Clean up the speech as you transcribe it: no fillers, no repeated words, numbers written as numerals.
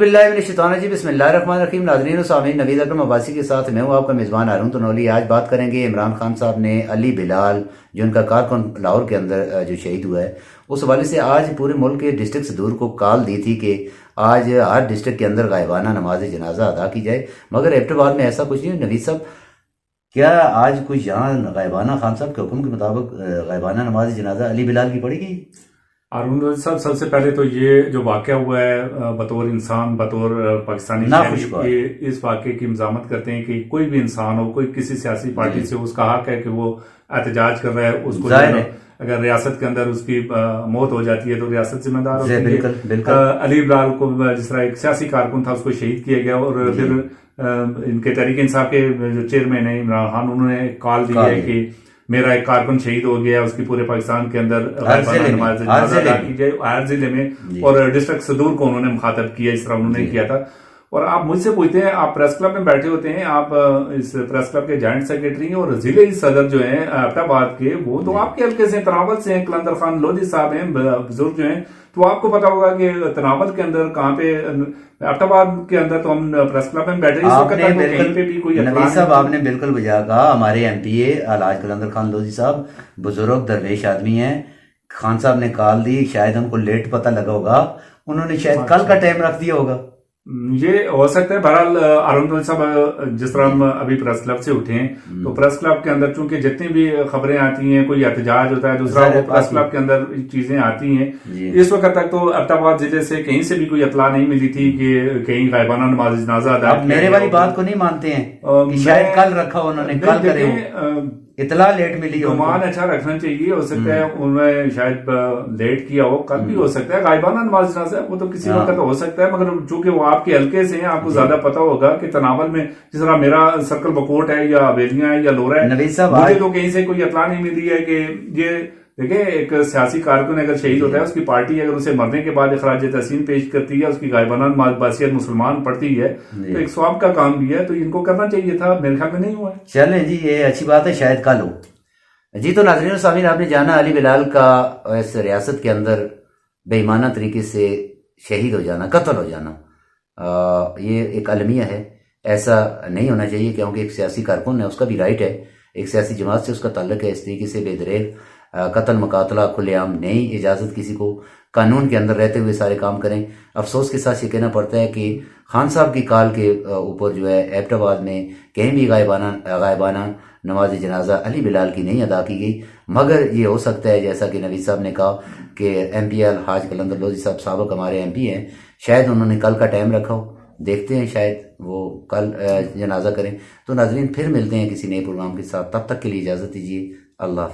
बिस्मिल्लाहिर्रहमानिर्रहीम। नाज़रीन सामीन, नवीद अकरम अब्बासी के साथ मैं हूँ आपका मेज़बान हारून तनौली। आज बात करेंगे इमरान खान साहब ने अली बिलाल जो उनका कारकुन लाहौर के अंदर जो शहीद हुआ है उस हवाले से आज पूरे मुल्क के डिस्ट्रिक्ट सदूर को कॉल दी थी कि आज हर डिस्ट्रिक्ट के अंदर गायबाना नमाज जनाजा अदा की जाए, मगर एबटाबाद में ऐसा कुछ नहीं। नवीद साहब, क्या आज कुछ यहाँ गायबाना खान साहब के हुक्म के मुताबिक गायबाना नमाज जनाजा अली बिलाल की पड़ी गई? अरुण साहब, सबसे पहले तो ये जो वाकया हुआ है बतौर इंसान, बतौर पाकिस्तानी शहरी, ये इस वाकये की मजामत करते हैं कि कोई भी इंसान हो, कोई किसी सियासी पार्टी से, उसका हक है कि वो एहतजाज कर रहा है, उसको अगर रियासत के अंदर उसकी मौत हो जाती है तो रियासत जिम्मेदार होती है। अली बिलाल को जिस तरह एक सियासी कारकुन था उसको शहीद किया गया, और फिर इनके तहरीक इंसाफ के जो चेयरमैन है इमरान खान, उन्होंने कॉल दी है कि मेरा एक कारकुन शहीद हो गया, उसकी पूरे पाकिस्तान के अंदर नमाज अदा की जाए हर जिले में, और डिस्ट्रिक्ट सदूर को उन्होंने मुखातब किया, इस तरह उन्होंने किया था। और आप मुझसे पूछते हैं, आप प्रेस क्लब में बैठे होते हैं, आप इस प्रेस क्लब के जॉइंट सेक्रेटरी हैं, और जिले सदर जो है एबटाबाद के, वो तो आपके हल्के से तनावल से हैं, कलंदर खान लोधी साहब हैं, बुजुर्ग जो हैं, तो आपको पता होगा कि तनावल के अंदर कहाँ पे, एबटाबाद के अंदर तो हम प्रेस क्लब में बैठे, कहीं पे भी कोई नवीद साहब आपने बिल्कुल बजा कहा। हमारे एमपीए अलहाज कलंदर खान लोधी साहब बुजुर्ग दरवेश आदमी हैं, खान साहब ने कॉल दी, शायद हमको लेट पता लगा होगा, उन्होंने शायद कल का टाइम रख दिया होगा, ये हो सकता है। बहरहाल अरुण साहब, जिस तरह हम अभी प्रेस क्लब से उठे हैं, तो प्रेस क्लब के अंदर चूंकि जितनी भी खबरें आती हैं, कोई एहतजाज होता है, दूसरा वो प्रेस क्लब के अंदर चीजें आती हैं। इस वक्त तक तो एबटाबाद जिले से कहीं से भी कोई इतला नहीं मिली थी कि कहीं गायबाना नमाज जनाजा अदा। मेरे वाली बात को नहीं मानते हैं कि शायद कल रखा उन्होंने, कल करे, इतला लेट मिली हो। मान अच्छा रखना चाहिए, हो सकता है उन्होंने शायद लेट किया हो, कल भी हो सकता है। गायबाना नमाज जनाजा वो तो किसी वक्त हो सकता है, मगर चूंकि वो आपके हल्के से हैं, आपको ज्यादा पता होगा कि तनावल में जिस तरह मेरा सर्कल बकोट है या हवेलियां है या लोरा है, मुझे तो कहीं से कोई इतला नहीं मिली है कि ये देखिए एक सियासी कारकुन अगर शहीद होता है, उसकी पार्टी अगर उसे मरने के बाद खराज तहसीन पेश करती है, उसकी गायबाना बासियत मुसलमान पढ़ती है, तो एक स्वाब का काम भी है, तो इनको करना चाहिए था। मेरे ख्याल में नहीं हुआ है। चले जी, ये अच्छी बात है, शायद कल हो जी। तो नाज़रीन सामीन, आपने जाना अली बिलाल का इस रियासत के अंदर बेईमाना तरीके से शहीद हो जाना, कत्ल हो जाना, ये एक अलमिया है, ऐसा नहीं होना चाहिए, क्योंकि एक सियासी कारकुन है, उसका भी राइट है, एक सियासी जमात से उसका ताल्लुक है, इस तरीके से बेदरेल कत्ल मुकातला खुलेआम नहीं इजाज़त किसी को, कानून के अंदर रहते हुए सारे काम करें। अफसोस के साथ ये कहना पड़ता है कि खान साहब की कॉल के ऊपर जो है एबटाबाद में कहीं भी गायबाना नमाज जनाजा अली बिलाल की नहीं अदा की गई, मगर ये हो सकता है जैसा कि नवीद साहब ने कहा कि MPL हाज कलंदर लोधी साहब साबिक हमारे MP हैं, शायद उन्होंने कल का टाइम रखा हो, देखते हैं शायद वो कल जनाजा करें। तो नाजरीन, फिर मिलते हैं किसी नए प्रोग्राम के साथ, तब तक के लिए इजाज़त दीजिए। अल्लाह।